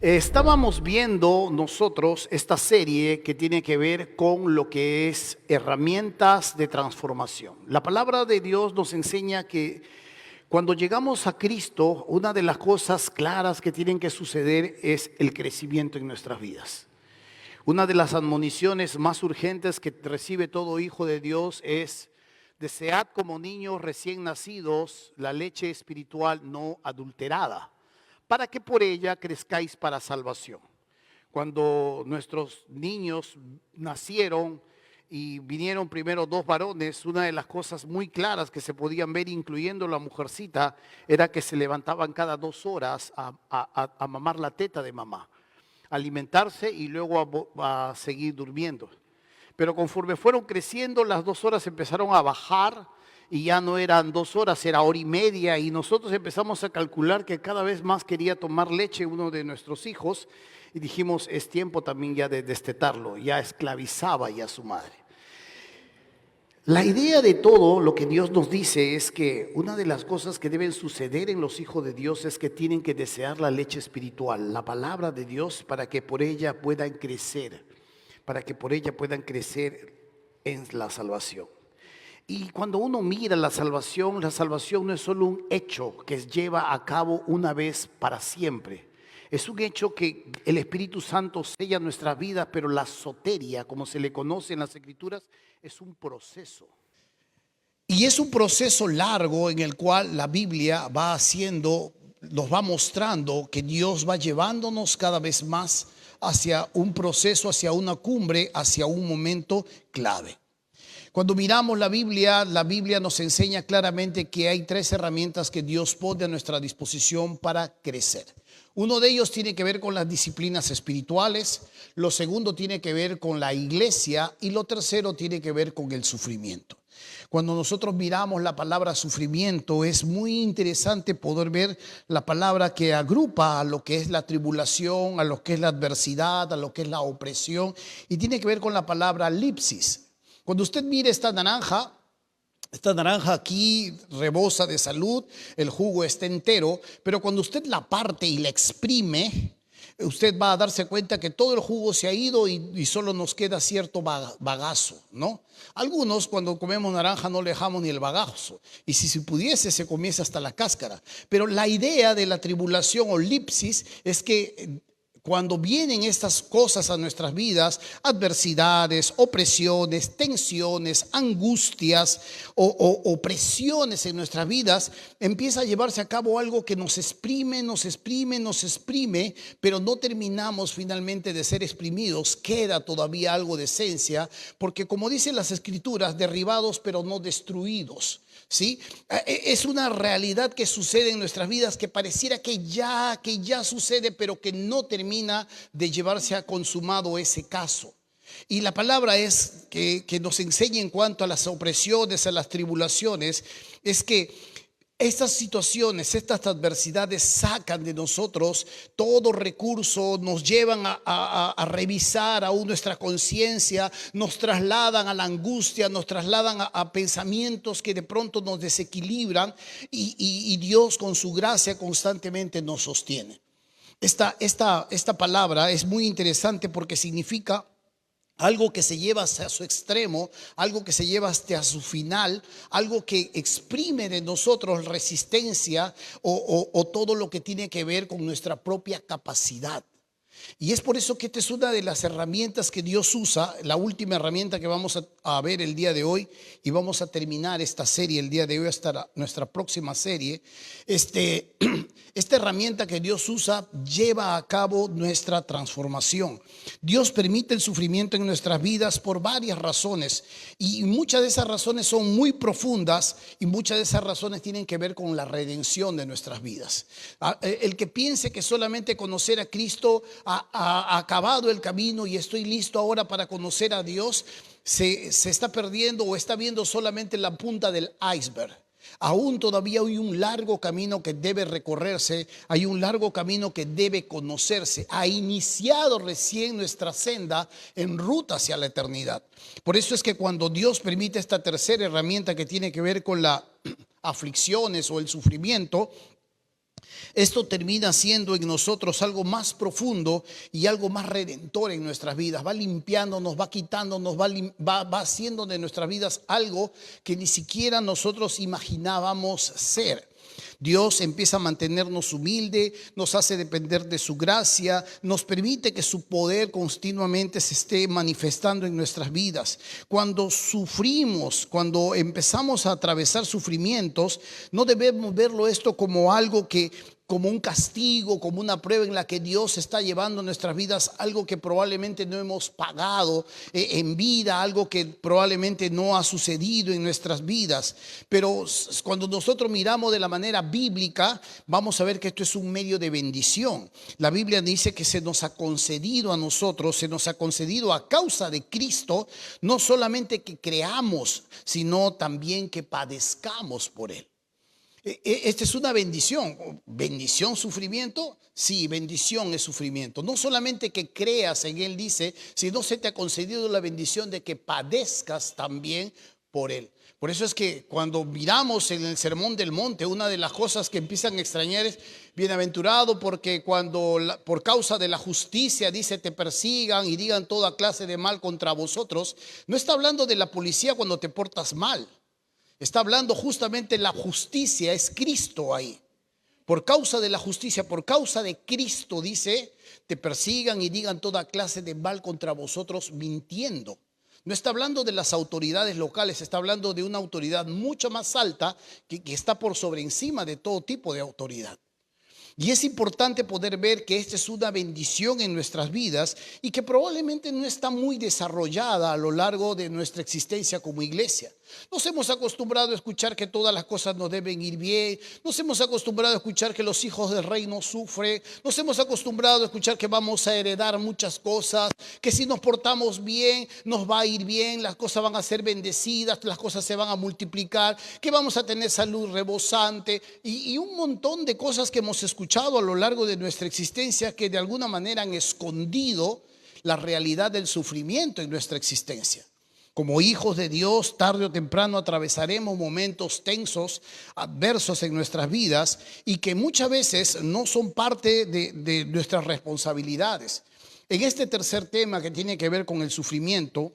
Estábamos viendo nosotros esta serie que tiene que ver con lo que es herramientas de transformación. La palabra de Dios nos enseña que cuando llegamos a Cristo, una de las cosas claras que tienen que suceder es el crecimiento en nuestras vidas. Una de las admoniciones más urgentes que recibe todo hijo de Dios es: desead como niños recién nacidos la leche espiritual no adulterada, para que por ella crezcáis para salvación. Cuando nuestros niños nacieron y vinieron primero dos varones, una de las cosas muy claras que se podían ver, incluyendo la mujercita, era que se levantaban cada 2 horas a mamar la teta de mamá, alimentarse y luego a seguir durmiendo. Pero conforme fueron creciendo, las 2 horas empezaron a bajar y ya no eran 2 horas, era hora y media, y nosotros empezamos a calcular que cada vez más quería tomar leche uno de nuestros hijos y dijimos: es tiempo también ya de destetarlo. Ya esclavizaba ya a su madre. La idea de todo lo que Dios nos dice es que una de las cosas que deben suceder en los hijos de Dios es que tienen que desear la leche espiritual, la palabra de Dios, para que por ella puedan crecer, en la salvación. Y cuando uno mira la salvación no es solo un hecho que se lleva a cabo una vez para siempre. Es un hecho que el Espíritu Santo sella nuestras vidas, pero la soteria, como se le conoce en las Escrituras, es un proceso. Y es un proceso largo en el cual la Biblia nos va mostrando que Dios va llevándonos cada vez más hacia un proceso, hacia una cumbre, hacia un momento clave. Cuando miramos la Biblia nos enseña claramente que hay 3 herramientas que Dios pone a nuestra disposición para crecer. Uno de ellos tiene que ver con las disciplinas espirituales, lo segundo tiene que ver con la iglesia y lo tercero tiene que ver con el sufrimiento. Cuando nosotros miramos la palabra sufrimiento, es muy interesante poder ver la palabra que agrupa a lo que es la tribulación, a lo que es la adversidad, a lo que es la opresión, y tiene que ver con la palabra lipsis. Cuando usted mire esta naranja aquí rebosa de salud, el jugo está entero, pero cuando usted la parte y la exprime, usted va a darse cuenta que todo el jugo se ha ido y solo nos queda cierto bagazo, ¿no? Algunos cuando comemos naranja no le dejamos ni el bagazo, y si pudiese se comiese hasta la cáscara. Pero la idea de la tribulación o lipsis es que cuando vienen estas cosas a nuestras vidas, adversidades, opresiones, tensiones, angustias o presiones en nuestras vidas, empieza a llevarse a cabo algo que nos exprime, pero no terminamos finalmente de ser exprimidos. Queda todavía algo de esencia, porque como dicen las Escrituras, derribados pero no destruidos. ¿Sí? Es una realidad que sucede en nuestras vidas, que pareciera que ya sucede, pero que no termina de llevarse a consumado ese caso. Y la palabra es que nos enseña en cuanto a las opresiones, a las tribulaciones, es que estas situaciones, estas adversidades sacan de nosotros todo recurso, nos llevan a revisar aún nuestra conciencia, nos trasladan a la angustia, nos trasladan a pensamientos que de pronto nos desequilibran, y Dios con su gracia constantemente nos sostiene. Esta palabra es muy interesante porque significa algo que se lleva hacia su extremo, algo que se lleva hasta su final, algo que exprime de nosotros resistencia o todo lo que tiene que ver con nuestra propia capacidad. Y es por eso que esta es una de las herramientas que Dios usa, la última herramienta que vamos a ver el día de hoy, y vamos a terminar esta serie el día de hoy hasta nuestra próxima serie. Esta herramienta que Dios usa lleva a cabo nuestra transformación. Dios permite el sufrimiento en nuestras vidas por varias razones, y muchas de esas razones son muy profundas, y muchas de esas razones tienen que ver con la redención de nuestras vidas. El que piense que solamente conocer a Cristo ha acabado el camino y estoy listo ahora para conocer a Dios, se está perdiendo o está viendo solamente la punta del iceberg. Aún todavía hay un largo camino que debe recorrerse, hay un largo camino que debe conocerse. Ha iniciado recién nuestra senda en ruta hacia la eternidad. Por eso es que cuando Dios permite esta tercera herramienta que tiene que ver con las aflicciones o el sufrimiento, Esto termina siendo en nosotros algo más profundo y algo más redentor en nuestras vidas. Va limpiándonos, va quitándonos, va haciendo de nuestras vidas algo que ni siquiera nosotros imaginábamos ser. Dios empieza a mantenernos humilde, nos hace depender de su gracia, nos permite que su poder continuamente se esté manifestando en nuestras vidas. Cuando sufrimos, cuando empezamos a atravesar sufrimientos, no debemos verlo esto como algo como un castigo, como una prueba en la que Dios está llevando nuestras vidas, algo que probablemente no hemos pagado en vida, algo que probablemente no ha sucedido en nuestras vidas. Pero cuando nosotros miramos de la manera bíblica, vamos a ver que esto es un medio de bendición. La Biblia dice que se nos ha concedido a nosotros, se nos ha concedido a causa de Cristo, no solamente que creamos, sino también que padezcamos por Él. Esta es una bendición. ¿Bendición, sufrimiento? Sí, bendición es sufrimiento. No solamente que creas en Él, dice, sino se te ha concedido la bendición de que padezcas también por Él. Por eso es que cuando miramos en el Sermón del Monte, una de las cosas que empiezan a extrañar es: bienaventurado porque cuando por causa de la justicia, dice, te persigan y digan toda clase de mal contra vosotros. No está hablando de la policía cuando te portas mal. Está hablando justamente la justicia, es Cristo ahí. Por causa de la justicia, por causa de Cristo, dice, te persigan y digan toda clase de mal contra vosotros mintiendo. No está hablando de las autoridades locales, está hablando de una autoridad mucho más alta que está por sobre encima de todo tipo de autoridad. Y es importante poder ver que esta es una bendición en nuestras vidas y que probablemente no está muy desarrollada a lo largo de nuestra existencia como iglesia. Nos hemos acostumbrado a escuchar que todas las cosas nos deben ir bien. Nos hemos acostumbrado a escuchar que los hijos del reino sufren. Nos hemos acostumbrado a escuchar que vamos a heredar muchas cosas, que si nos portamos bien nos va a ir bien, las cosas van a ser bendecidas, las cosas se van a multiplicar, que vamos a tener salud rebosante y un montón de cosas que hemos escuchado a lo largo de nuestra existencia que de alguna manera han escondido la realidad del sufrimiento en nuestra existencia. Como hijos de Dios, tarde o temprano atravesaremos momentos tensos, adversos en nuestras vidas y que muchas veces no son parte de nuestras responsabilidades. En este tercer tema que tiene que ver con el sufrimiento,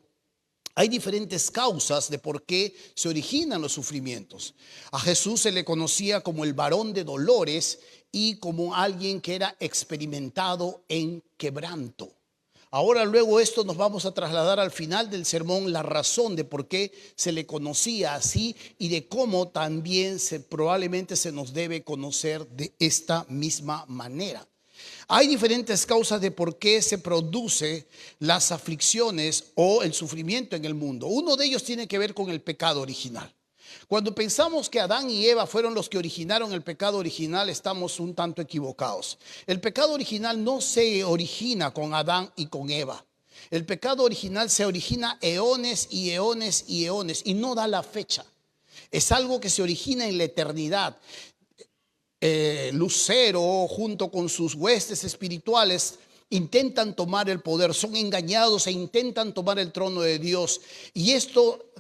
hay diferentes causas de por qué se originan los sufrimientos. A Jesús se le conocía como el varón de dolores y como alguien que era experimentado en quebranto. Ahora luego esto nos vamos a trasladar al final del sermón, la razón de por qué se le conocía así y de cómo también probablemente se nos debe conocer de esta misma manera. Hay diferentes causas de por qué se produce las aflicciones o el sufrimiento en el mundo. Uno de ellos tiene que ver con el pecado original. Cuando pensamos que Adán y Eva fueron los que originaron el pecado original, estamos un tanto equivocados. El pecado original no se origina con Adán y con Eva. El pecado original se origina eones y eones y eones y no da la fecha. Es algo que se origina en la eternidad. Lucero junto con sus huestes espirituales intentan tomar el poder, son engañados e intentan tomar el trono de Dios. Y esto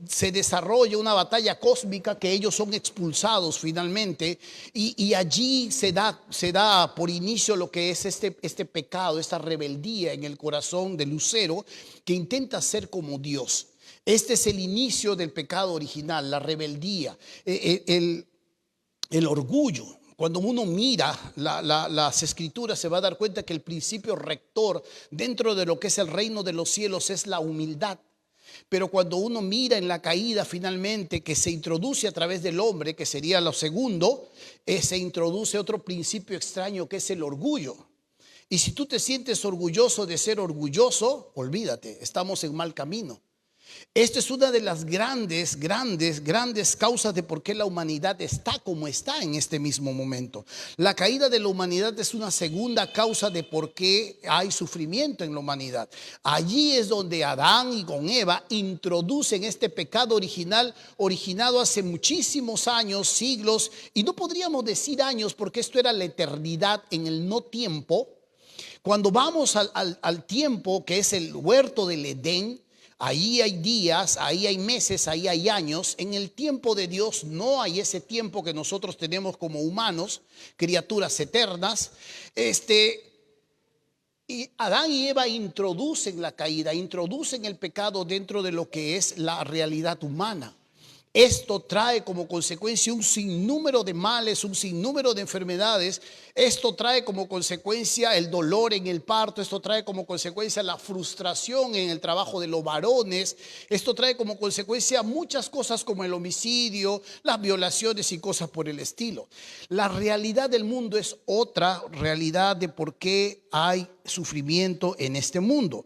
se desarrolla una batalla cósmica que ellos son expulsados finalmente. Y allí se da por inicio lo que es este pecado, esta rebeldía en el corazón de Lucero que intenta ser como Dios. Este es el inicio del pecado original, la rebeldía, el orgullo. Cuando uno mira las escrituras se va a dar cuenta que el principio rector dentro de lo que es el reino de los cielos es la humildad. Pero cuando uno mira en la caída finalmente que se introduce a través del hombre, que sería lo segundo, se introduce otro principio extraño que es el orgullo. Y si tú te sientes orgulloso de ser orgulloso, olvídate, estamos en mal camino. Esta es una de las grandes causas de por qué la humanidad está como está en este mismo momento. La caída de la humanidad es una segunda causa de por qué hay sufrimiento en la humanidad. Allí es donde Adán y con Eva introducen este pecado original, originado hace muchísimos años, siglos, y no podríamos decir años porque esto era la eternidad en el no tiempo. Cuando vamos al tiempo que es el huerto del Edén, Ahí hay días, ahí hay meses, ahí hay años. En el tiempo de Dios no hay ese tiempo que nosotros tenemos como humanos, criaturas eternas. Y Adán y Eva introducen la caída, introducen el pecado dentro de lo que es la realidad humana. Esto trae como consecuencia un sinnúmero de males, un sinnúmero de enfermedades. Esto trae como consecuencia el dolor en el parto. Esto trae como consecuencia la frustración en el trabajo de los varones. Esto trae como consecuencia muchas cosas como el homicidio, las violaciones y cosas por el estilo. La realidad del mundo es otra realidad de por qué hay sufrimiento en este mundo.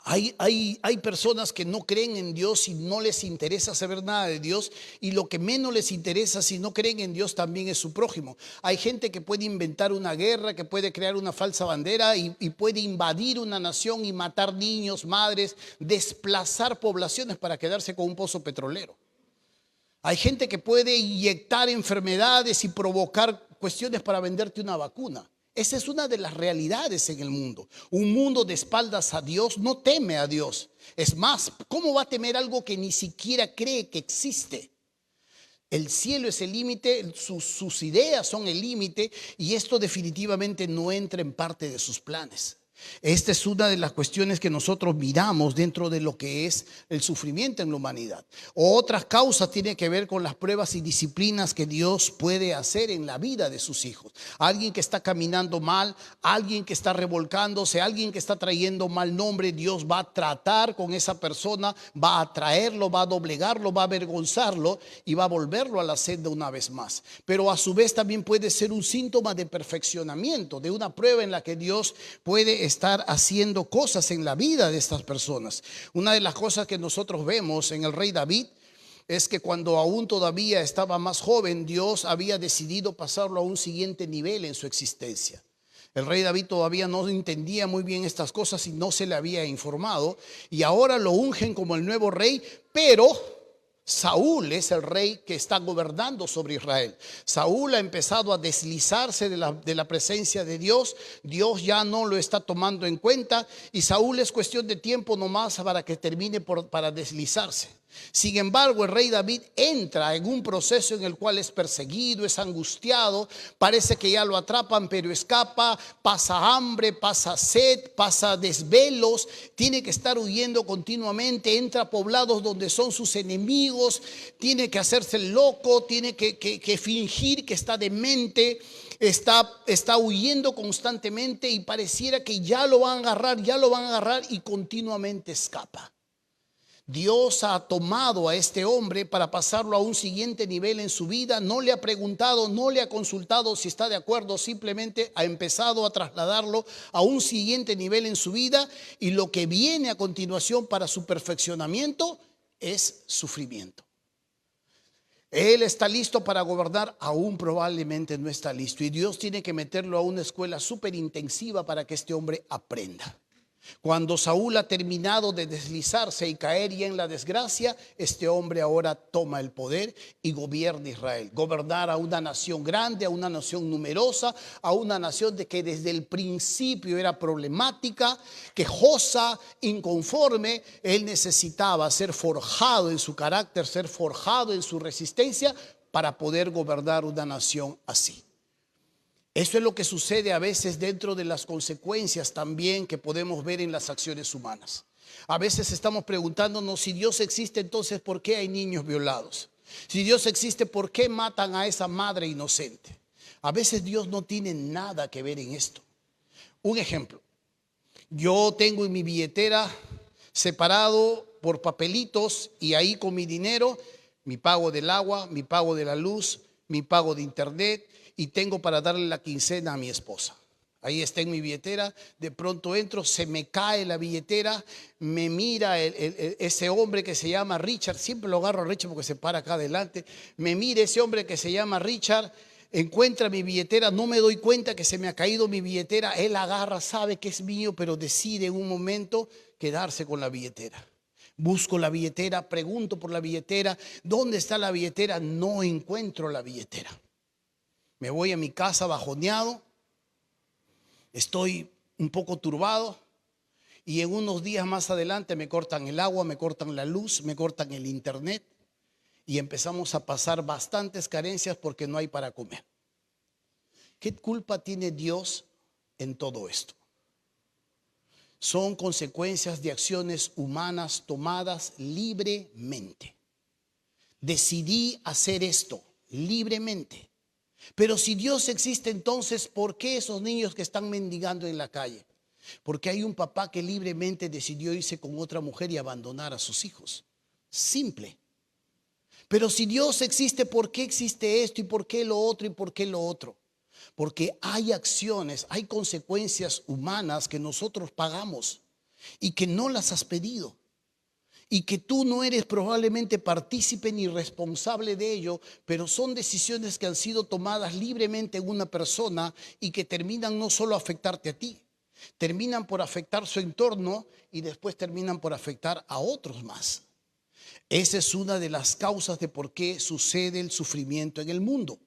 Hay personas que no creen en Dios y no les interesa saber nada de Dios, y lo que menos les interesa si no creen en Dios también es su prójimo. Hay gente que puede inventar una guerra, que puede crear una falsa bandera y puede invadir una nación y matar niños, madres, desplazar poblaciones para quedarse con un pozo petrolero. Hay gente que puede inyectar enfermedades y provocar cuestiones para venderte una vacuna. Esa es una de las realidades en el mundo. Un mundo de espaldas a Dios no teme a Dios. Es más, ¿cómo va a temer algo que ni siquiera cree que existe? El cielo es el límite, sus ideas son el límite, y esto definitivamente no entra en parte de sus planes. Esta es una de las cuestiones que nosotros miramos dentro de lo que es el sufrimiento en la humanidad. Otras causas tienen que ver con las pruebas y disciplinas que Dios puede hacer en la vida de sus hijos. Alguien que está caminando mal, alguien que está revolcándose, alguien que está trayendo mal nombre, Dios va a tratar con esa persona, va a traerlo, va a doblegarlo, va a avergonzarlo y va a volverlo a la senda una vez más. Pero a su vez también puede ser un síntoma de perfeccionamiento, de una prueba en la que Dios puede estar haciendo cosas en la vida de estas personas. Una de las cosas que nosotros vemos en el rey David es que cuando aún todavía estaba más joven, Dios había decidido pasarlo a un siguiente nivel en su existencia. El rey David todavía no entendía muy bien estas cosas y no se le había informado, y ahora lo ungen como el nuevo rey, pero Saúl es el rey que está gobernando sobre Israel. Saúl ha empezado a deslizarse de la presencia de Dios. Dios ya no lo está tomando en cuenta, y Saúl es cuestión de tiempo nomás para que termine para deslizarse. Sin embargo, el rey David entra en un proceso en el cual es perseguido, es angustiado, parece que ya lo atrapan, pero escapa, pasa hambre, pasa sed, pasa desvelos, tiene que estar huyendo continuamente, entra a poblados donde son sus enemigos, tiene que hacerse el loco, tiene que fingir que está demente. Está huyendo constantemente y pareciera que ya lo van a agarrar y continuamente escapa. Dios ha tomado a este hombre para pasarlo a un siguiente nivel en su vida. No le ha preguntado, no le ha consultado si está de acuerdo, simplemente ha empezado a trasladarlo a un siguiente nivel en su vida, y lo que viene a continuación para su perfeccionamiento es sufrimiento. Él está listo para gobernar, aún probablemente no está listo, y Dios tiene que meterlo a una escuela súper intensiva para que este hombre aprenda. Cuando Saúl ha terminado de deslizarse y caer ya en la desgracia, este hombre ahora toma el poder y gobierna Israel. Gobernar a una nación grande, a una nación numerosa, a una nación de que desde el principio era problemática, quejosa, inconforme. Él necesitaba ser forjado en su carácter, ser forjado en su resistencia para poder gobernar una nación así. Eso es lo que sucede a veces dentro de las consecuencias también que podemos ver en las acciones humanas. A veces estamos preguntándonos, si Dios existe, entonces ¿por qué hay niños violados? Si Dios existe, ¿por qué matan a esa madre inocente? A veces Dios no tiene nada que ver en esto. Un ejemplo, yo tengo en mi billetera separado por papelitos, y ahí con mi dinero, mi pago del agua, mi pago de la luz, mi pago de internet, y tengo para darle la quincena a mi esposa. Ahí está en mi billetera. De pronto entro, se me cae la billetera, me mira ese hombre que se llama Richard, siempre lo agarro a Richard porque se para acá adelante, me mira ese hombre que se llama Richard, encuentra mi billetera, no me doy cuenta que se me ha caído mi billetera, él agarra, sabe que es mío, pero decide en un momento quedarse con la billetera. Busco la billetera, pregunto por la billetera, ¿dónde está la billetera? No encuentro la billetera. Me voy a mi casa bajoneado, estoy un poco turbado, Y en unos días más adelante me cortan el agua, me cortan la luz, me cortan el internet y empezamos a pasar bastantes carencias porque no hay para comer. ¿Qué culpa tiene Dios en todo esto? Son consecuencias de acciones humanas tomadas libremente. Decidí hacer esto libremente. Pero si Dios existe, entonces, ¿por qué esos niños que están mendigando en la calle? Porque hay un papá que libremente decidió irse con otra mujer y abandonar a sus hijos. Simple. Pero si Dios existe, ¿por qué existe esto y por qué lo otro y por qué lo otro? Porque hay acciones, hay consecuencias humanas que nosotros pagamos y que no las has pedido. Y que tú no eres probablemente partícipe ni responsable de ello, pero son decisiones que han sido tomadas libremente en una persona y que terminan no solo afectarte a ti, terminan por afectar su entorno y después terminan por afectar a otros más. Esa es una de las causas de por qué sucede el sufrimiento en el mundo.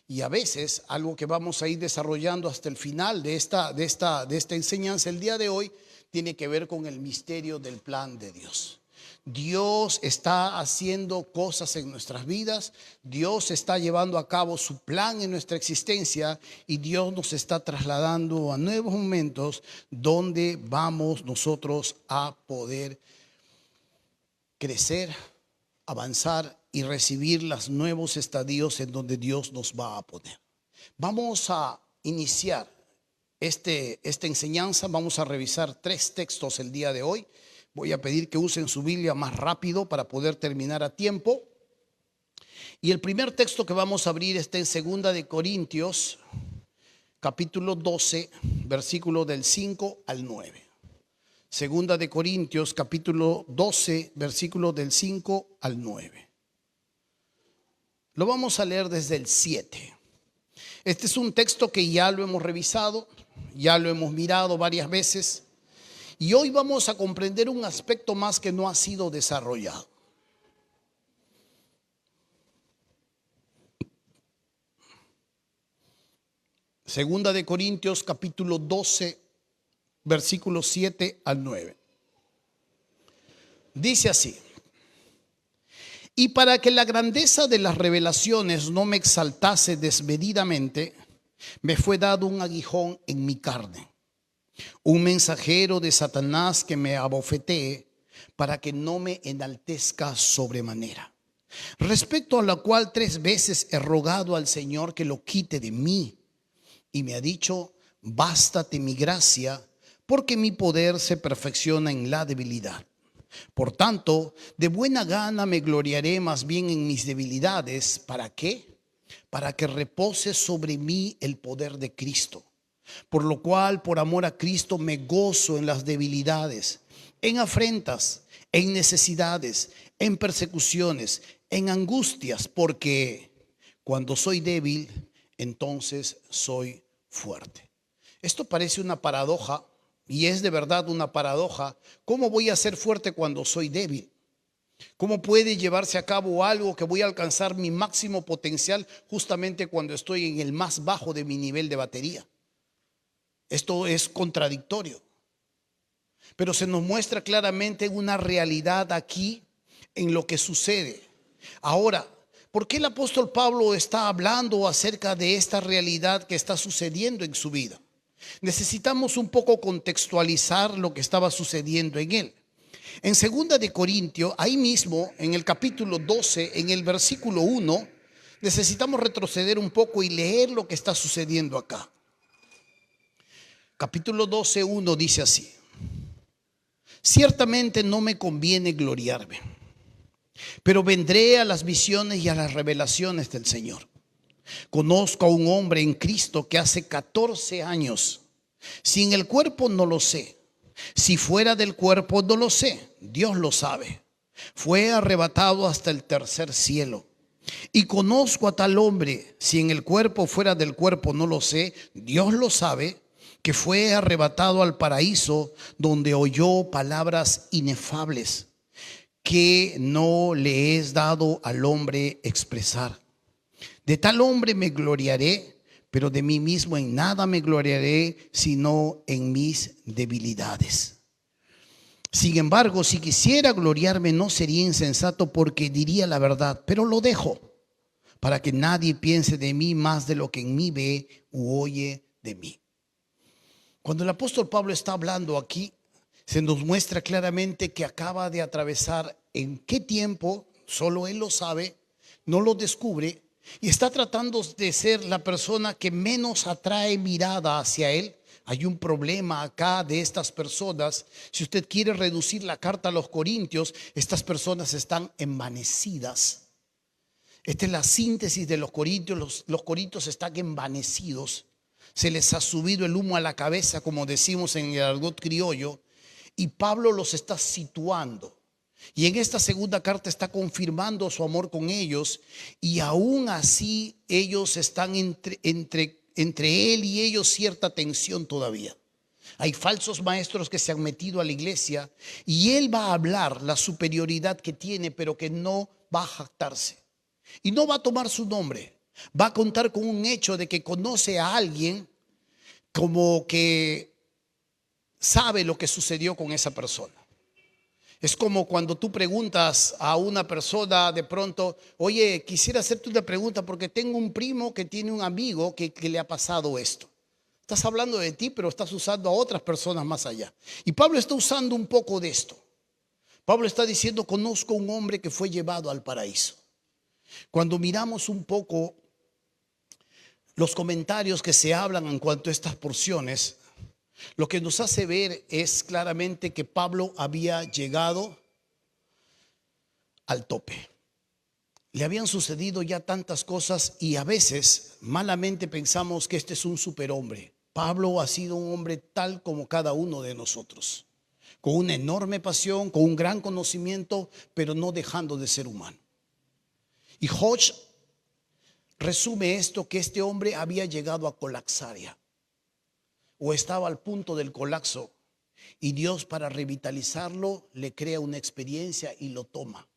Y a veces, algo que vamos a ir desarrollando hasta el final de esta enseñanza el día de hoy, tiene que ver con el misterio del plan de Dios. Dios está haciendo cosas en nuestras vidas, Dios está llevando a cabo su plan en nuestra existencia y Dios nos está trasladando a nuevos momentos donde vamos nosotros a poder crecer, avanzar y recibir los nuevos estadios en donde Dios nos va a poner. Vamos a iniciar esta enseñanza, vamos a revisar 3 textos el día de hoy. Voy a pedir que usen su Biblia más rápido para poder terminar a tiempo. Y el primer texto que vamos a abrir está en 2 de Corintios, capítulo 12, versículo del 5 al 9. 2 de Corintios, capítulo 12, versículo del 5 al 9. Lo vamos a leer desde el 7. Este es un texto que ya lo hemos revisado, ya lo hemos mirado varias veces. Y hoy vamos a comprender un aspecto más que no ha sido desarrollado. Segunda de Corintios capítulo 12, versículos 7 al 9. Dice así: y para que la grandeza de las revelaciones no me exaltase desmedidamente, me fue dado un aguijón en mi carne, un mensajero de Satanás que me abofetee para que no me enaltezca sobremanera. Respecto a la cual 3 veces he rogado al Señor que lo quite de mí. Y me ha dicho: bástate mi gracia, porque mi poder se perfecciona en la debilidad. Por tanto, de buena gana me gloriaré más bien en mis debilidades. ¿Para qué? Para que repose sobre mí el poder de Cristo. Por lo cual, por amor a Cristo, me gozo en las debilidades, en afrentas, en necesidades, en persecuciones, en angustias, porque cuando soy débil, entonces soy fuerte. Esto parece una paradoja, y es de verdad una paradoja. ¿Cómo voy a ser fuerte cuando soy débil? ¿Cómo puede llevarse a cabo algo que voy a alcanzar mi máximo potencial justamente cuando estoy en el más bajo de mi nivel de batería? Esto es contradictorio, pero se nos muestra claramente una realidad aquí en lo que sucede. Ahora, ¿por qué el apóstol Pablo está hablando acerca de esta realidad que está sucediendo en su vida? Necesitamos un poco contextualizar lo que estaba sucediendo en él. En 2 de Corintios, ahí mismo, en el capítulo 12, en el versículo 1, necesitamos retroceder un poco y leer lo que está sucediendo acá. Capítulo 12, 1 dice así: ciertamente no me conviene gloriarme, pero vendré a las visiones y a las revelaciones del Señor. Conozco a un hombre en Cristo que hace 14 años, si en el cuerpo no lo sé, si fuera del cuerpo no lo sé, Dios lo sabe, fue arrebatado hasta el tercer cielo. Y conozco a tal hombre, si en el cuerpo fuera del cuerpo no lo sé, Dios lo sabe, que fue arrebatado al paraíso, donde oyó palabras inefables que no le es dado al hombre expresar. De tal hombre me gloriaré, pero de mí mismo en nada me gloriaré, sino en mis debilidades. Sin embargo, si quisiera gloriarme, no sería insensato, porque diría la verdad, pero lo dejo para que nadie piense de mí más de lo que en mí ve u oye de mí. Cuando el apóstol Pablo está hablando aquí, se nos muestra claramente que acaba de atravesar en qué tiempo, solo él lo sabe, no lo descubre, y está tratando de ser la persona que menos atrae mirada hacia él. Hay un problema acá de estas personas. Si usted quiere reducir la carta a los Corintios, estas personas están envanecidas. Esta es la síntesis de los Corintios. Los Corintios están envanecidos. Se les ha subido el humo a la cabeza, como decimos en el argot criollo. Y Pablo los está situando. Y en esta segunda carta está confirmando su amor con ellos. Y aún así ellos están entre él y ellos cierta tensión todavía. Hay falsos maestros que se han metido a la iglesia. Y él va a hablar la superioridad que tiene, pero que no va a jactarse. Y no va a tomar su nombre. Va a contar con un hecho de que conoce a alguien como que sabe lo que sucedió con esa persona. Es como cuando tú preguntas a una persona de pronto, oye, quisiera hacerte una pregunta porque tengo un primo que tiene un amigo que le ha pasado esto. Estás hablando de ti, pero estás usando a otras personas más allá. Y Pablo está usando un poco de esto. Pablo está diciendo, conozco un hombre que fue llevado al paraíso. Cuando miramos un poco los comentarios que se hablan en cuanto a estas porciones, lo que nos hace ver es claramente que Pablo había llegado al tope. Le habían sucedido ya tantas cosas y a veces malamente pensamos que este es un superhombre. Pablo ha sido un hombre tal como cada uno de nosotros, con una enorme pasión, con un gran conocimiento, pero no dejando de ser humano. Y Hodge resume esto, que este hombre había llegado a colapsar ya, o estaba al punto del colapso, y Dios, para revitalizarlo, le crea una experiencia y lo toma.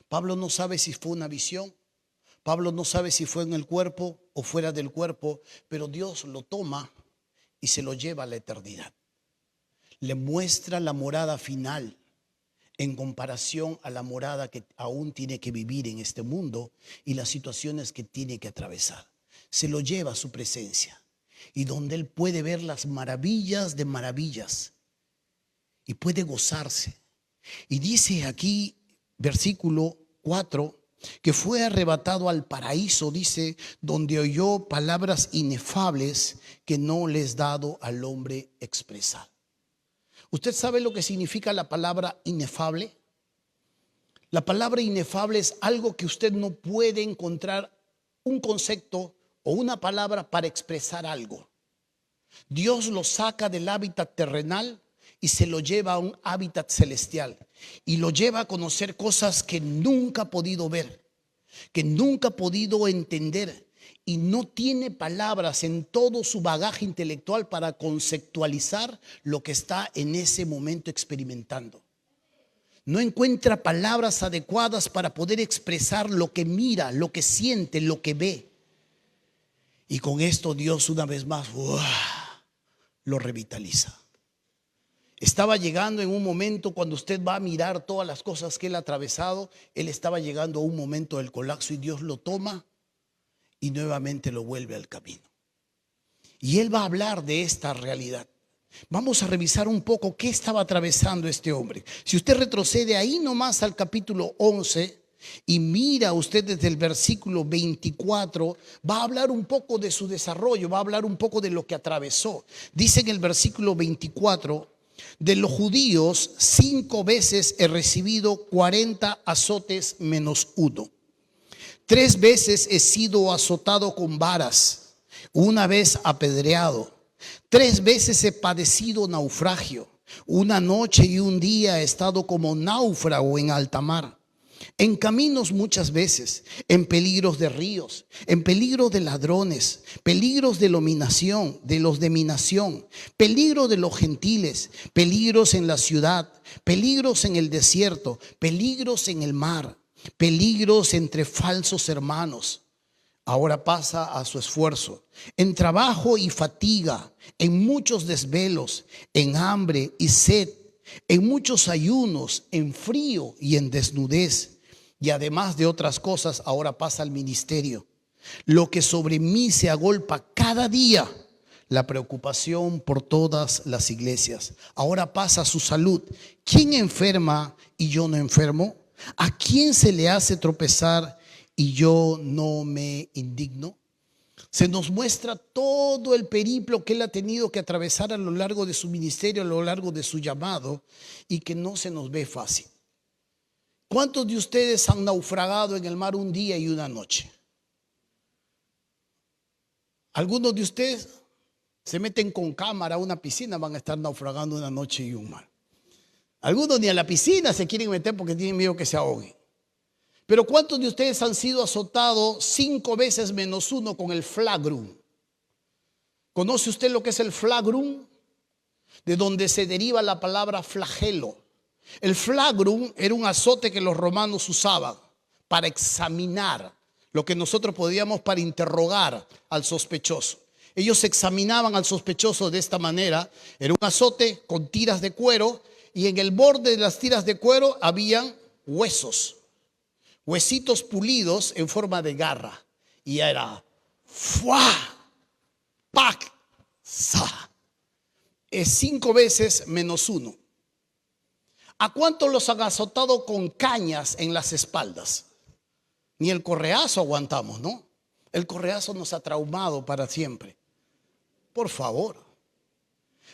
Pablo no sabe si fue una visión, Pablo no sabe si fue en el cuerpo o fuera del cuerpo, pero Dios lo toma y se lo lleva a la eternidad. Le muestra la morada final en comparación a la morada que aún tiene que vivir en este mundo y las situaciones que tiene que atravesar. Se lo lleva a su presencia, y donde él puede ver las maravillas de maravillas y puede gozarse. Y dice aquí, versículo 4, que fue arrebatado al paraíso, dice, donde oyó palabras inefables que no le es dado al hombre expresar. ¿Usted sabe lo que significa la palabra inefable? La palabra inefable es algo que usted no puede encontrar un concepto o una palabra para expresar algo. Dios lo saca del hábitat terrenal y se lo lleva a un hábitat celestial, y lo lleva a conocer cosas que nunca ha podido ver, que nunca ha podido entender, y no tiene palabras en todo su bagaje intelectual para conceptualizar lo que está en ese momento experimentando. No encuentra palabras adecuadas para poder expresar lo que mira, lo que siente, lo que ve. Y con esto Dios una vez más lo revitaliza. Estaba llegando en un momento, cuando usted va a mirar todas las cosas que él ha atravesado, él estaba llegando a un momento del colapso, y Dios lo toma y nuevamente lo vuelve al camino. Y él va a hablar de esta realidad. Vamos a revisar un poco qué estaba atravesando este hombre. Si usted retrocede ahí nomás al capítulo 11 y mira usted desde el versículo 24, va a hablar un poco de su desarrollo, va a hablar un poco de lo que atravesó. Dice en el versículo 24: de los judíos 5 veces he recibido 40 azotes menos uno. 3 veces he sido azotado con varas, 1 vez apedreado. 3 veces he padecido naufragio. 1 noche y 1 día he estado como náufrago en alta mar. En caminos muchas veces, en peligros de ríos, en peligro de ladrones, peligros de los de mi nación, peligro de los gentiles, peligros en la ciudad, peligros en el desierto, peligros en el mar, peligros entre falsos hermanos. Ahora pasa a su esfuerzo, en trabajo y fatiga, en muchos desvelos, en hambre y sed, en muchos ayunos, en frío y en desnudez. Y además de otras cosas, ahora pasa al ministerio. Lo que sobre mí se agolpa cada día, la preocupación por todas las iglesias. Ahora pasa su salud. ¿Quién enferma y yo no enfermo? ¿A quién se le hace tropezar y yo no me indigno? Se nos muestra todo el periplo que él ha tenido que atravesar a lo largo de su ministerio, a lo largo de su llamado, y que no se nos ve fácil. ¿Cuántos de ustedes han naufragado en el mar un día y una noche? Algunos de ustedes se meten con cámara a una piscina, van a estar naufragando una noche y un mar. Algunos ni a la piscina se quieren meter porque tienen miedo que se ahoguen. Pero ¿cuántos de ustedes han sido azotados 5 veces menos uno con el flagrum? ¿Conoce usted lo que es el flagrum? De donde se deriva la palabra flagelo. El flagrum era un azote que los romanos usaban para examinar lo que nosotros podíamos para interrogar al sospechoso. Ellos examinaban al sospechoso de esta manera. Era un azote con tiras de cuero y en el borde de las tiras de cuero habían huesos, huesitos pulidos en forma de garra. Y era ¡fua! ¡Pac! ¡Sa! Es 5 veces menos uno. ¿A cuántos los han azotado con cañas en las espaldas? Ni el correazo aguantamos, ¿no? El correazo nos ha traumado para siempre. Por favor.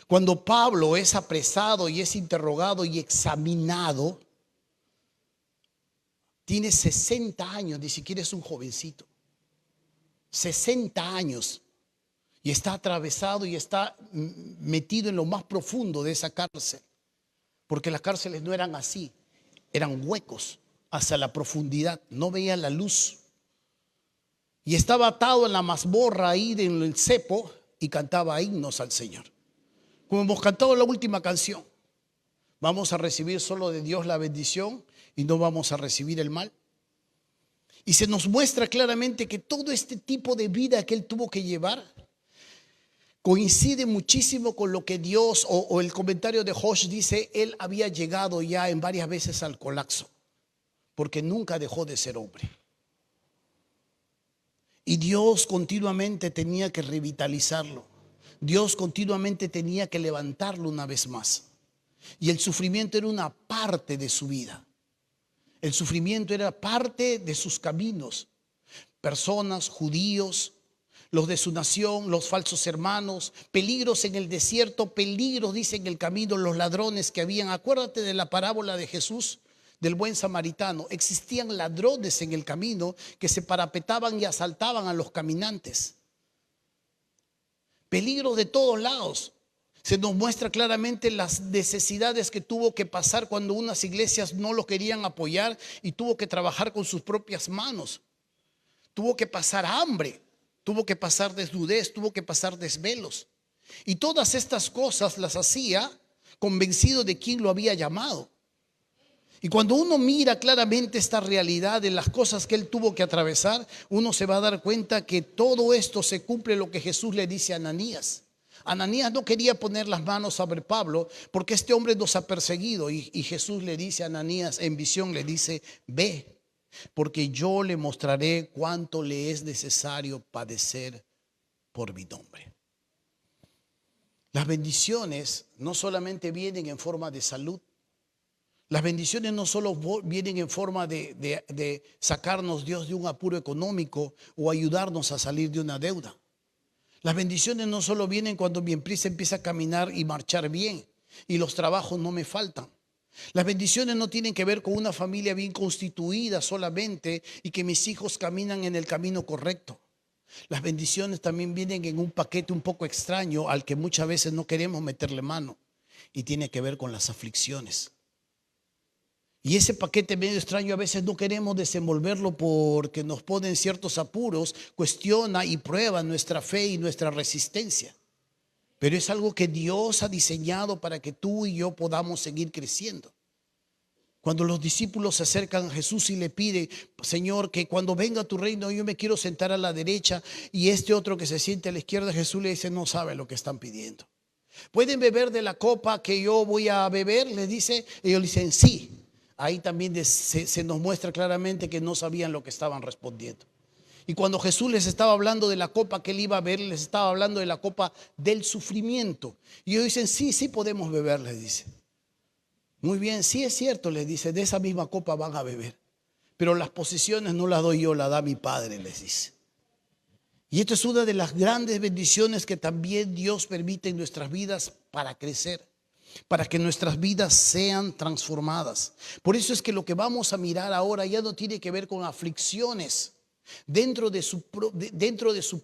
Cuando Pablo es apresado y es interrogado y examinado, tiene 60 años, ni siquiera es un jovencito. 60 años. Y está atravesado y está metido en lo más profundo de esa cárcel. Porque las cárceles no eran así, eran huecos hacia la profundidad, no veía la luz. Y estaba atado en la mazmorra ahí en el cepo y cantaba himnos al Señor. Como hemos cantado la última canción, vamos a recibir solo de Dios la bendición y no vamos a recibir el mal. Y se nos muestra claramente que todo este tipo de vida que él tuvo que llevar coincide muchísimo con lo que Dios o el comentario de Josh dice, él había llegado ya en varias veces al colapso, porque nunca dejó de ser hombre. Y Dios continuamente tenía que revitalizarlo. Dios continuamente tenía que levantarlo una vez más. Y el sufrimiento era una parte de su vida. El sufrimiento era parte de sus caminos. Personas, judíos, los de su nación, los falsos hermanos, peligros en el desierto, peligros, dice en el camino, los ladrones que habían. Acuérdate de la parábola de Jesús, del buen samaritano. Existían ladrones en el camino que se parapetaban y asaltaban a los caminantes. Peligros de todos lados. Se nos muestra claramente las necesidades que tuvo que pasar cuando unas iglesias no lo querían apoyar y tuvo que trabajar con sus propias manos. Tuvo que pasar hambre. Tuvo que pasar desnudez, tuvo que pasar desvelos. Y todas estas cosas las hacía convencido de quién lo había llamado. Y cuando uno mira claramente esta realidad de las cosas que él tuvo que atravesar, uno se va a dar cuenta que todo esto se cumple lo que Jesús le dice a Ananías. Ananías no quería poner las manos sobre Pablo porque este hombre nos ha perseguido. Y Jesús le dice a Ananías en visión, le dice, ve. Porque yo le mostraré cuánto le es necesario padecer por mi nombre. Las bendiciones no solamente vienen en forma de salud. Las bendiciones no solo vienen en forma de sacarnos Dios de un apuro económico o ayudarnos a salir de una deuda. Las bendiciones no solo vienen cuando mi empresa empieza a caminar y marchar bien y los trabajos no me faltan. Las bendiciones no tienen que ver con una familia bien constituida solamente y que mis hijos caminan en el camino correcto. Las bendiciones también vienen en un paquete un poco extraño al que muchas veces no queremos meterle mano y tiene que ver con las aflicciones. Y ese paquete medio extraño a veces no queremos desenvolverlo porque nos ponen ciertos apuros, cuestiona y prueba nuestra fe y nuestra resistencia. Pero es algo que Dios ha diseñado para que tú y yo podamos seguir creciendo. Cuando los discípulos se acercan a Jesús y le piden, Señor, que cuando venga tu reino yo me quiero sentar a la derecha y este otro que se siente a la izquierda, Jesús le dice, no sabe lo que están pidiendo. ¿Pueden beber de la copa que yo voy a beber? Les dice. Ellos dicen sí. Ahí también se nos muestra claramente que no sabían lo que estaban respondiendo. Y cuando Jesús les estaba hablando de la copa que él iba a beber, les estaba hablando de la copa del sufrimiento. Y ellos dicen, sí, sí podemos beber, les dice. Muy bien, sí es cierto, les dice, de esa misma copa van a beber. Pero las posiciones no las doy yo, las da mi Padre, les dice. Y esto es una de las grandes bendiciones que también Dios permite en nuestras vidas para crecer, para que nuestras vidas sean transformadas. Por eso es que lo que vamos a mirar ahora ya no tiene que ver con aflicciones dentro de su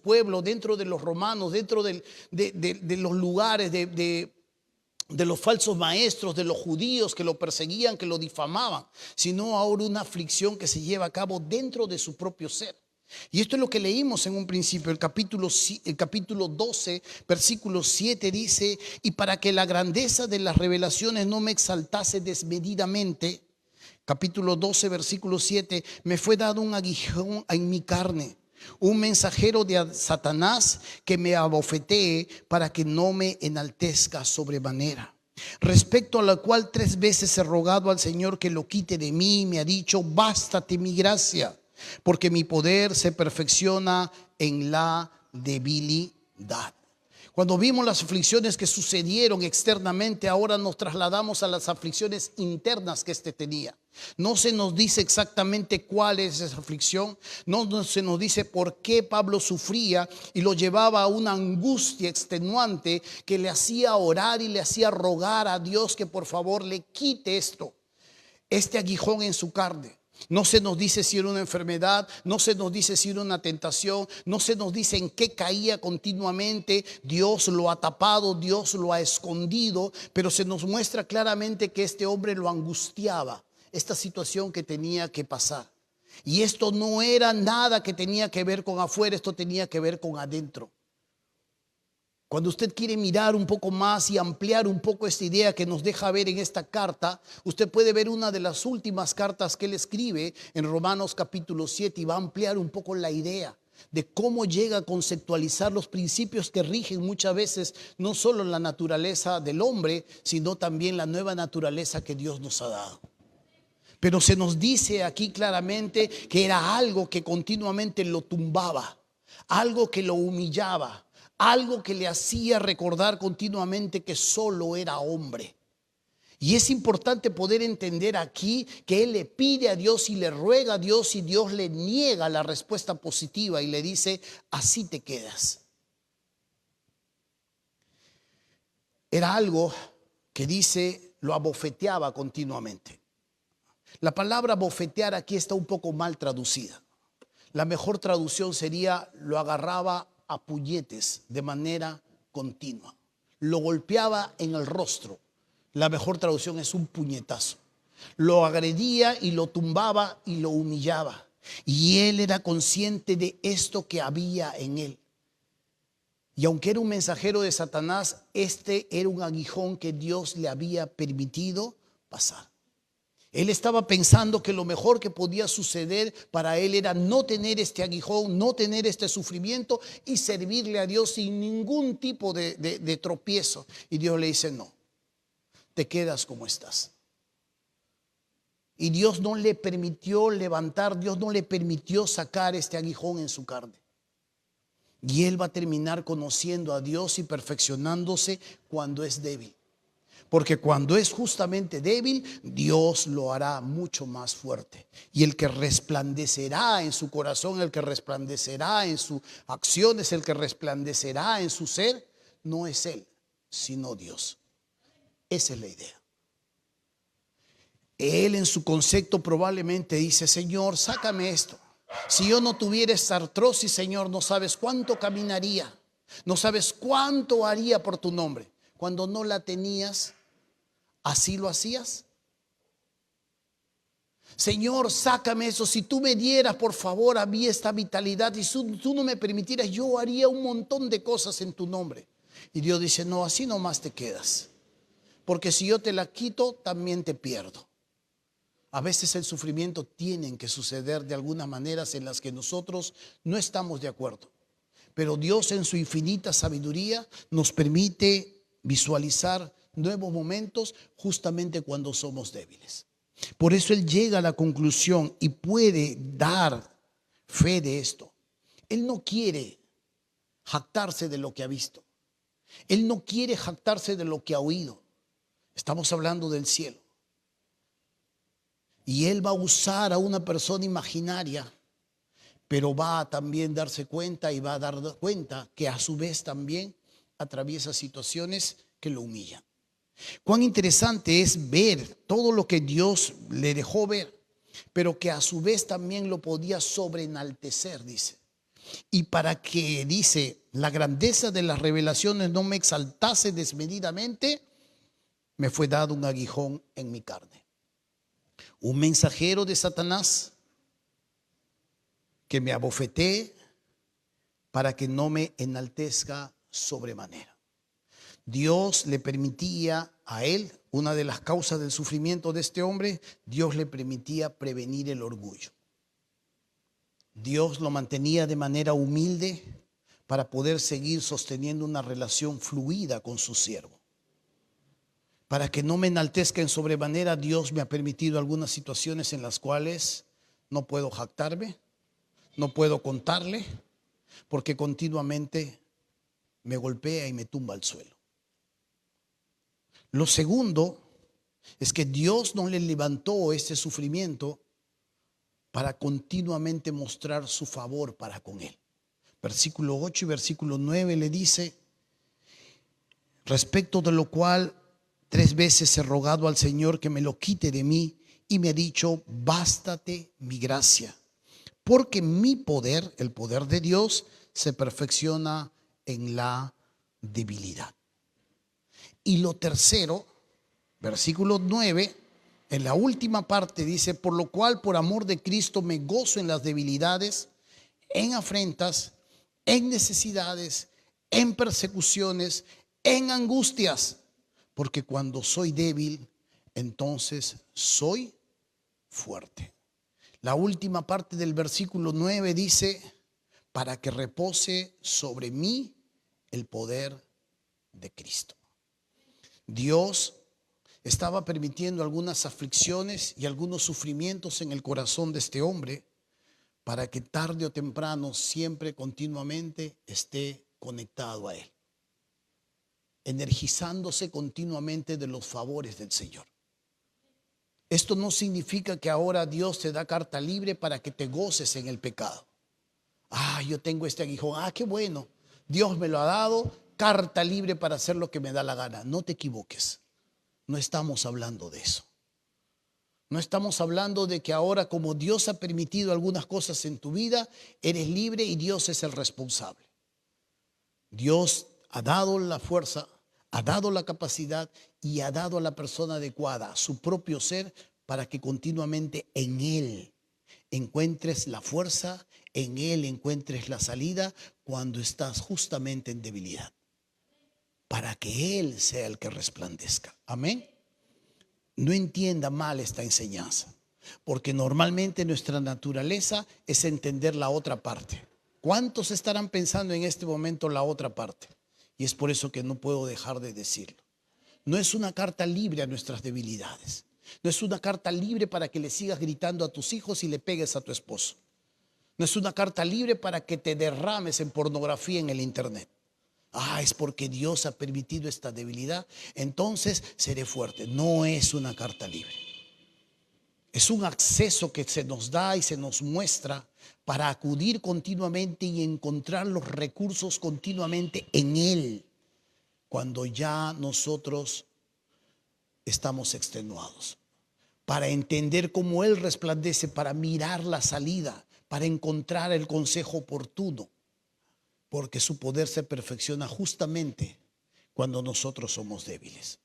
pueblo, dentro de los romanos, dentro de los lugares de los falsos maestros, de los judíos que lo perseguían, que lo difamaban, sino ahora una aflicción que se lleva a cabo dentro de su propio ser. Y esto es lo que leímos en un principio, el capítulo 12, versículo 7 dice, y para que la grandeza de las revelaciones no me exaltase desmedidamente, capítulo 12, versículo 7, me fue dado un aguijón en mi carne, un mensajero de Satanás que me abofetee para que no me enaltezca sobremanera. Respecto a la cual 3 veces he rogado al Señor que lo quite de mí, me ha dicho, bástate mi gracia, porque mi poder se perfecciona en la debilidad. Cuando vimos las aflicciones que sucedieron externamente, ahora nos trasladamos a las aflicciones internas que éste tenía. No se nos dice exactamente cuál es esa aflicción, no se nos dice por qué Pablo sufría y lo llevaba a una angustia extenuante que le hacía orar y le hacía rogar a Dios que por favor le quite este aguijón en su carne. No se nos dice si era una enfermedad, no se nos dice si era una tentación, no se nos dice en qué caía continuamente. Dios lo ha tapado, Dios lo ha escondido, pero se nos muestra claramente que este hombre lo angustiaba, esta situación que tenía que pasar. Y esto no era nada que tenía que ver con afuera, esto tenía que ver con adentro. Cuando usted quiere mirar un poco más y ampliar un poco esta idea que nos deja ver en esta carta, usted puede ver una de las últimas cartas que él escribe en Romanos capítulo 7 y va a ampliar un poco la idea de cómo llega a conceptualizar los principios que rigen muchas veces no solo la naturaleza del hombre, sino también la nueva naturaleza que Dios nos ha dado. Pero se nos dice aquí claramente que era algo que continuamente lo tumbaba, algo que lo humillaba, algo que le hacía recordar continuamente que solo era hombre. Y es importante poder entender aquí que él le pide a Dios y le ruega a Dios y Dios le niega la respuesta positiva y le dice, así te quedas. Era algo que dice, lo abofeteaba continuamente. La palabra bofetear aquí está un poco mal traducida. La mejor traducción sería, lo agarraba a puñetes de manera continua. Lo golpeaba en el rostro. La mejor traducción es un puñetazo. Lo agredía y lo tumbaba y lo humillaba. Y él era consciente de esto que había en él. Y aunque era un mensajero de Satanás, este era un aguijón que Dios le había permitido pasar. Él estaba pensando que lo mejor que podía suceder para él era no tener este aguijón, no tener este sufrimiento y servirle a Dios sin ningún tipo de tropiezo. Y Dios le dice, no, te quedas como estás. Y Dios no le permitió levantar, Dios no le permitió sacar este aguijón en su carne. Y él va a terminar conociendo a Dios y perfeccionándose cuando es débil. Porque cuando es justamente débil, Dios lo hará mucho más fuerte. Y el que resplandecerá en su corazón, el que resplandecerá en sus acciones, el que resplandecerá en su ser, no es él, sino Dios. Esa es la idea. Él en su concepto probablemente dice, Señor, sácame esto. Si yo no tuviera esta artrosis, Señor, no sabes cuánto caminaría, no sabes cuánto haría por tu nombre. Cuando no la tenías, ¿así lo hacías? Señor, sácame eso. Si tú me dieras, por favor, a mí esta vitalidad y tú no me permitieras, yo haría un montón de cosas en tu nombre. Y Dios dice, no, así nomás te quedas. Porque si yo te la quito, también te pierdo. A veces el sufrimiento tiene que suceder de algunas maneras en las que nosotros no estamos de acuerdo. Pero Dios en su infinita sabiduría nos permite visualizar nuevos momentos justamente cuando somos débiles. Por eso él llega a la conclusión y puede dar fe de esto. Él no quiere jactarse de lo que ha visto. Él no quiere jactarse de lo que ha oído. Estamos hablando del cielo. Y él va a usar a una persona imaginaria, pero va a también darse cuenta y va a dar cuenta que a su vez también atraviesa situaciones que lo humillan. Cuán interesante es ver todo lo que Dios le dejó ver, pero que a su vez también lo podía sobreenaltecer, dice. Y para que, dice, la grandeza de las revelaciones no me exaltase desmedidamente, me fue dado un aguijón en mi carne. Un mensajero de Satanás que me abofetee para que no me enaltezca sobremanera. Dios le permitía a él, una de las causas del sufrimiento de este hombre, Dios le permitía prevenir el orgullo. Dios lo mantenía de manera humilde para poder seguir sosteniendo una relación fluida con su siervo. Para que no me enaltezca en sobremanera, Dios me ha permitido algunas situaciones en las cuales no puedo jactarme, no puedo contarle, porque continuamente me golpea y me tumba al suelo. Lo segundo es que Dios no le levantó este sufrimiento para continuamente mostrar su favor para con él. Versículo 8 y versículo 9 le dice: respecto de lo cual 3 veces he rogado al Señor que me lo quite de mí, y me ha dicho: bástate mi gracia, porque mi poder, el poder de Dios, se perfecciona en la debilidad. Y lo tercero, versículo 9, en la última parte dice: por lo cual, por amor de Cristo, me gozo en las debilidades, en afrentas, en necesidades, en persecuciones, en angustias, porque cuando soy débil, entonces soy fuerte. La última parte del versículo 9 dice: para que repose sobre mí el poder de Cristo. Dios estaba permitiendo algunas aflicciones y algunos sufrimientos en el corazón de este hombre para que tarde o temprano, siempre, continuamente, esté conectado a él, energizándose continuamente de los favores del Señor. Esto no significa que ahora Dios te da carta libre para que te goces en el pecado. Yo tengo este aguijón, qué bueno, Dios me lo ha dado, carta libre para hacer lo que me da la gana. No te equivoques, no estamos hablando de eso. No estamos hablando de que ahora, como Dios ha permitido algunas cosas en tu vida, eres libre y Dios es el responsable. Dios ha dado la fuerza, ha dado la capacidad y ha dado a la persona adecuada, su propio ser, para que continuamente en Él encuentres la fuerza, en Él encuentres la salida cuando estás justamente en debilidad, para que Él sea el que resplandezca. Amén. No entienda mal esta enseñanza, porque normalmente nuestra naturaleza es entender la otra parte. ¿Cuántos estarán pensando en este momento la otra parte? Y es por eso que no puedo dejar de decirlo. No es una carta libre a nuestras debilidades. No es una carta libre para que le sigas gritando a tus hijos y le pegues a tu esposo. No es una carta libre para que te derrames en pornografía en el internet. Es porque Dios ha permitido esta debilidad, entonces seré fuerte. No es una carta libre. Es un acceso que se nos da y se nos muestra para acudir continuamente y encontrar los recursos continuamente en Él, cuando ya nosotros estamos extenuados. Para entender cómo Él resplandece, para mirar la salida, para encontrar el consejo oportuno. Porque su poder se perfecciona justamente cuando nosotros somos débiles.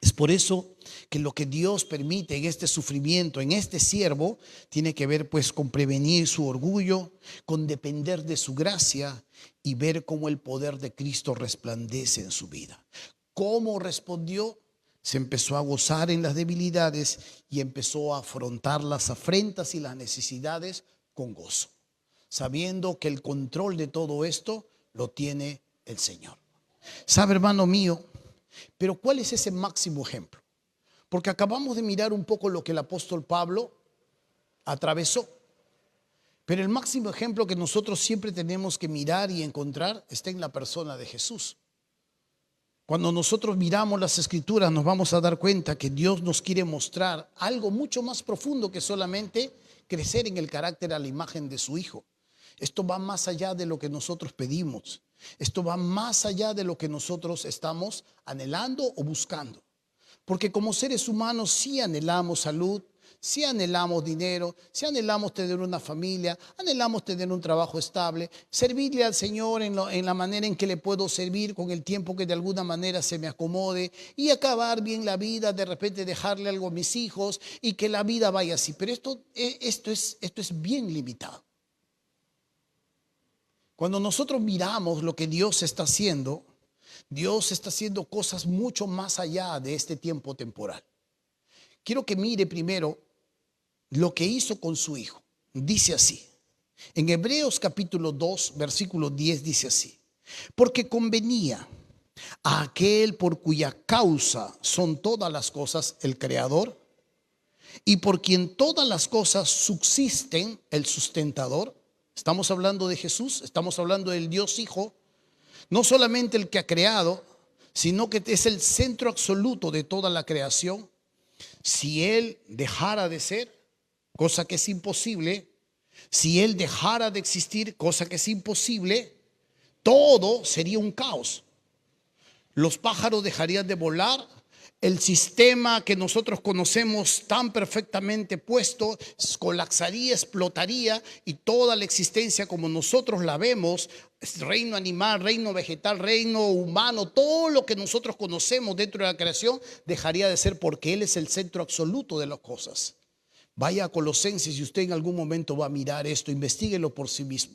Es por eso que lo que Dios permite en este sufrimiento, en este siervo, tiene que ver pues con prevenir su orgullo, con depender de su gracia y ver cómo el poder de Cristo resplandece en su vida. ¿Cómo respondió? Se empezó a gozar en las debilidades y empezó a afrontar las afrentas y las necesidades con gozo, sabiendo que el control de todo esto lo tiene el Señor. ¿Sabe, hermano mío? Pero ¿cuál es ese máximo ejemplo? Porque acabamos de mirar un poco lo que el apóstol Pablo atravesó. Pero el máximo ejemplo que nosotros siempre tenemos que mirar y encontrar está en la persona de Jesús. Cuando nosotros miramos las Escrituras nos vamos a dar cuenta que Dios nos quiere mostrar algo mucho más profundo que solamente crecer en el carácter a la imagen de su Hijo. Esto va más allá de lo que nosotros pedimos. Esto va más allá de lo que nosotros estamos anhelando o buscando. Porque como seres humanos sí anhelamos salud, sí anhelamos dinero, sí anhelamos tener una familia, anhelamos tener un trabajo estable, servirle al Señor en la manera en que le puedo servir con el tiempo que de alguna manera se me acomode y acabar bien la vida, de repente dejarle algo a mis hijos y que la vida vaya así. Pero esto es bien limitado. Cuando nosotros miramos lo que Dios está haciendo cosas mucho más allá de este tiempo temporal. Quiero que mire primero lo que hizo con su Hijo. Dice así, en Hebreos capítulo 2, versículo 10 dice así: porque convenía a aquel por cuya causa son todas las cosas, el Creador, y por quien todas las cosas subsisten, el sustentador. Estamos hablando de Jesús, estamos hablando del Dios Hijo, no solamente el que ha creado, sino que es el centro absoluto de toda la creación. Si Él dejara de ser, cosa que es imposible, si Él dejara de existir, cosa que es imposible, todo sería un caos. Los pájaros dejarían de volar, el sistema que nosotros conocemos tan perfectamente puesto colapsaría, explotaría, y toda la existencia como nosotros la vemos, reino animal, reino vegetal, reino humano, todo lo que nosotros conocemos dentro de la creación dejaría de ser, porque Él es el centro absoluto de las cosas. Vaya a Colosenses y usted en algún momento va a mirar esto, investíguelo por sí mismo.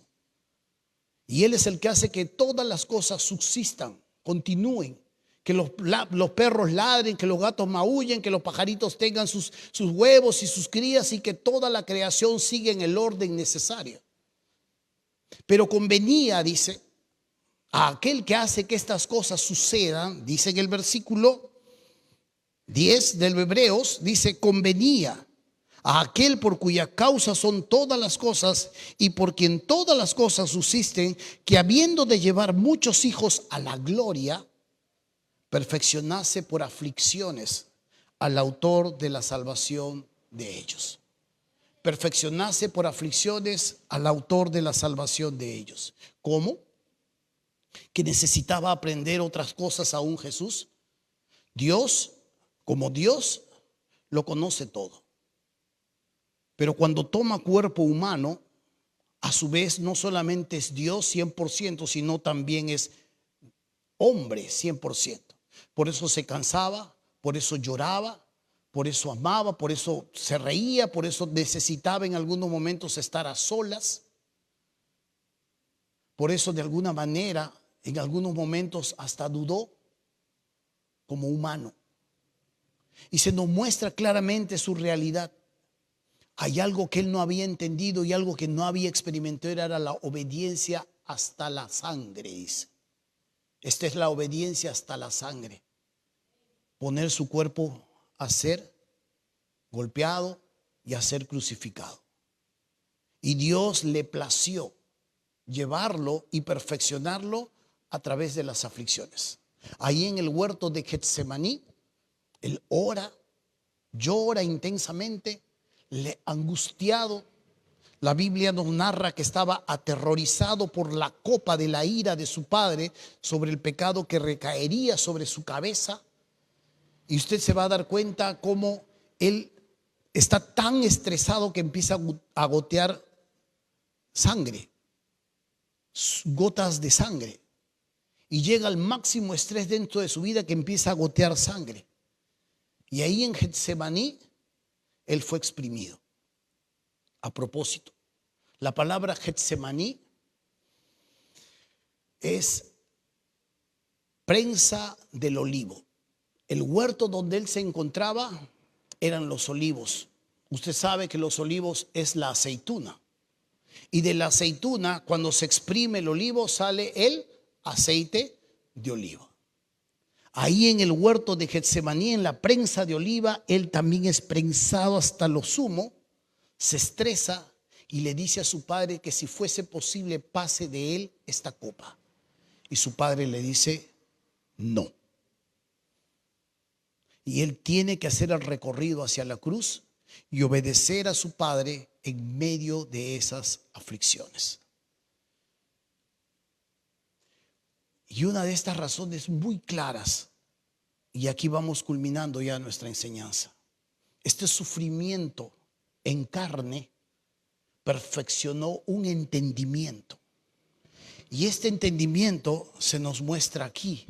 Y Él es el que hace que todas las cosas subsistan, continúen, que los perros ladren, que los gatos maullen, que los pajaritos tengan sus huevos y sus crías, y que toda la creación siga en el orden necesario. Pero convenía, dice, a aquel que hace que estas cosas sucedan, dice en el versículo 10 del Hebreos, dice, convenía a aquel por cuya causa son todas las cosas y por quien todas las cosas subsisten, que habiendo de llevar muchos hijos a la gloria, perfeccionase por aflicciones al autor de la salvación de ellos. Perfeccionase por aflicciones al autor de la salvación de ellos. ¿Cómo? Que necesitaba aprender otras cosas aún Jesús. Dios, como Dios, lo conoce todo. Pero cuando toma cuerpo humano, a su vez no solamente es Dios 100%, sino también es hombre 100%. Por eso se cansaba, por eso lloraba, por eso amaba, por eso se reía, por eso necesitaba en algunos momentos estar a solas. Por eso de alguna manera, en algunos momentos hasta dudó como humano. Y se nos muestra claramente su realidad. Hay algo que él no había entendido y algo que no había experimentado, era la obediencia hasta la sangre, dice. Esta es la obediencia hasta la sangre. Poner su cuerpo a ser golpeado y a ser crucificado. Y Dios le plació llevarlo y perfeccionarlo a través de las aflicciones. Ahí en el huerto de Getsemaní, él ora, llora intensamente, angustiado. La Biblia nos narra que estaba aterrorizado por la copa de la ira de su padre sobre el pecado que recaería sobre su cabeza. Y usted se va a dar cuenta cómo él está tan estresado que empieza a gotear sangre, gotas de sangre. Y llega al máximo estrés dentro de su vida, que empieza a gotear sangre. Y ahí en Getsemaní, él fue exprimido. A propósito, la palabra Getsemaní es prensa del olivo. El huerto donde él se encontraba eran los olivos. Usted sabe que los olivos es la aceituna. Y de la aceituna, cuando se exprime el olivo, sale el aceite de oliva. Ahí en el huerto de Getsemaní, en la prensa de oliva, él también es prensado hasta lo sumo, se estresa y le dice a su padre que si fuese posible pase de él esta copa. Y su padre le dice no. Y él tiene que hacer el recorrido hacia la cruz y obedecer a su padre en medio de esas aflicciones. Y una de estas razones muy claras, y aquí vamos culminando ya nuestra enseñanza, este sufrimiento en carne perfeccionó un entendimiento. Y este entendimiento se nos muestra aquí,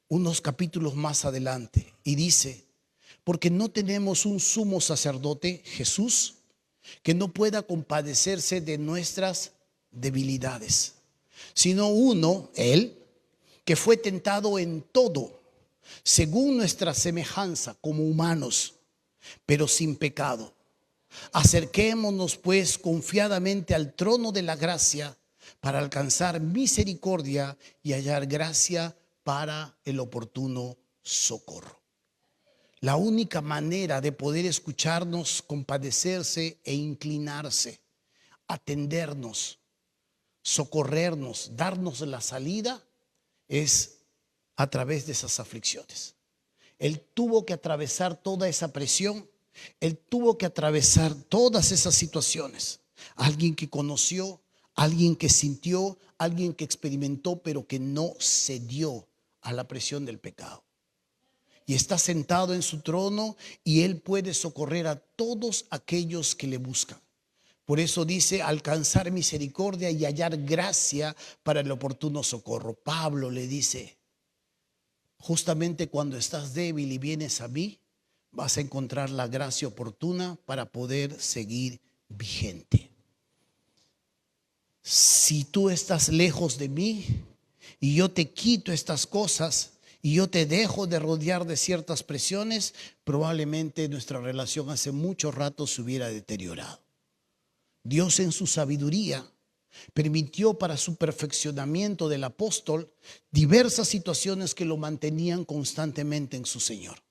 unos capítulos más adelante, y dice: porque no tenemos un sumo sacerdote, Jesús, que no pueda compadecerse de nuestras debilidades, sino uno, Él, que fue tentado en todo, según nuestra semejanza como humanos, pero sin pecado. Acerquémonos pues confiadamente al trono de la gracia para alcanzar misericordia y hallar gracia para el oportuno socorro. La única manera de poder escucharnos, compadecerse e inclinarse, atendernos, socorrernos, darnos la salida, es a través de esas aflicciones. Él tuvo que atravesar toda esa presión, él tuvo que atravesar todas esas situaciones. Alguien que conoció, alguien que sintió, alguien que experimentó, pero que no cedió a la presión del pecado. Y está sentado en su trono y él puede socorrer a todos aquellos que le buscan. Por eso dice: alcanzar misericordia y hallar gracia para el oportuno socorro. Pablo le dice: justamente cuando estás débil y vienes a mí, vas a encontrar la gracia oportuna para poder seguir vigente. Si tú estás lejos de mí y yo te quito estas cosas y yo te dejo de rodear de ciertas presiones, probablemente nuestra relación hace mucho rato se hubiera deteriorado. Dios en su sabiduría permitió para su perfeccionamiento del apóstol diversas situaciones que lo mantenían constantemente en su Señor.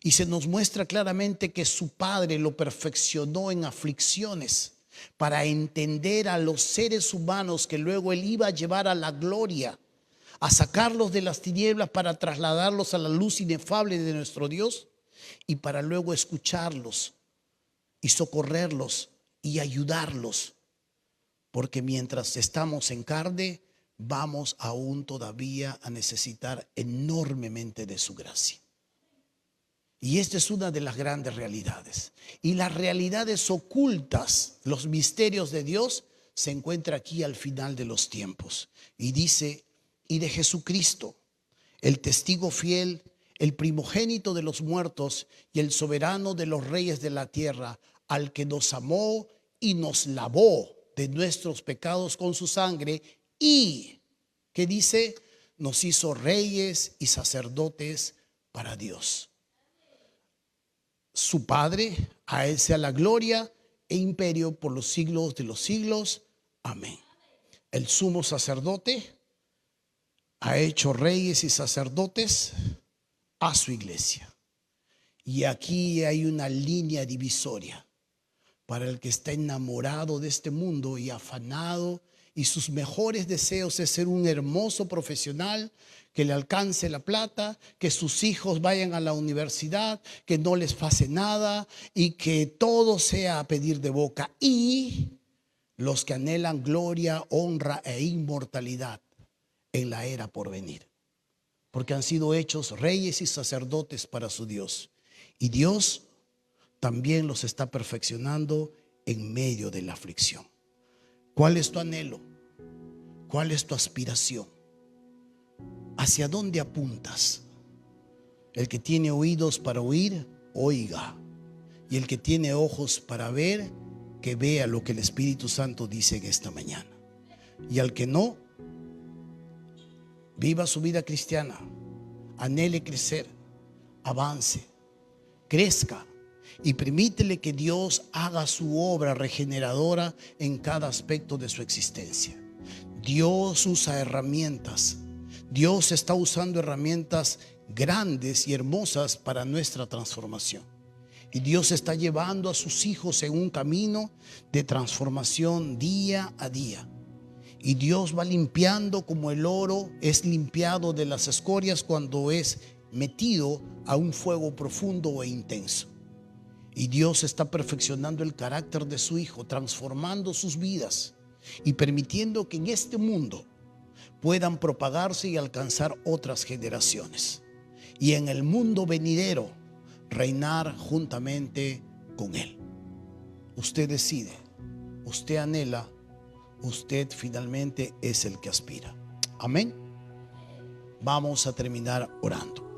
Y se nos muestra claramente que su Padre lo perfeccionó en aflicciones para entender a los seres humanos que luego él iba a llevar a la gloria, a sacarlos de las tinieblas para trasladarlos a la luz inefable de nuestro Dios, y para luego escucharlos y socorrerlos y ayudarlos, porque mientras estamos en carne vamos aún todavía a necesitar enormemente de su gracia. Y esta es una de las grandes realidades. Y las realidades ocultas, los misterios de Dios, se encuentra aquí al final de los tiempos. Y dice: y de Jesucristo, el testigo fiel, el primogénito de los muertos y el soberano de los reyes de la tierra, al que nos amó y nos lavó de nuestros pecados con su sangre, y que dice: nos hizo reyes y sacerdotes para Dios. Su Padre, a él sea la gloria e imperio por los siglos de los siglos. Amén. El sumo sacerdote ha hecho reyes y sacerdotes a su iglesia. Y aquí hay una línea divisoria para el que está enamorado de este mundo y afanado, y sus mejores deseos es ser un hermoso profesional, que le alcance la plata, que sus hijos vayan a la universidad, que no les pase nada y que todo sea a pedir de boca. Y los que anhelan gloria, honra e inmortalidad en la era por venir, porque han sido hechos reyes y sacerdotes para su Dios. Y Dios también los está perfeccionando en medio de la aflicción. ¿Cuál es tu anhelo? ¿Cuál es tu aspiración? ¿Hacia dónde apuntas? El que tiene oídos para oír, oiga. Y el que tiene ojos para ver, que vea lo que el Espíritu Santo dice en esta mañana. Y al que no, viva su vida cristiana, anhele crecer, avance, crezca, y permítele que Dios haga su obra regeneradora en cada aspecto de su existencia. Dios usa herramientas. Dios está usando herramientas grandes y hermosas para nuestra transformación. Y Dios está llevando a sus hijos en un camino de transformación día a día. Y Dios va limpiando como el oro es limpiado de las escorias cuando es metido a un fuego profundo e intenso. Y Dios está perfeccionando el carácter de su hijo, transformando sus vidas y permitiendo que en este mundo puedan propagarse y alcanzar otras generaciones. Y en el mundo venidero reinar juntamente con Él. Usted decide, usted anhela, usted finalmente es el que aspira. Amén. Vamos a terminar orando.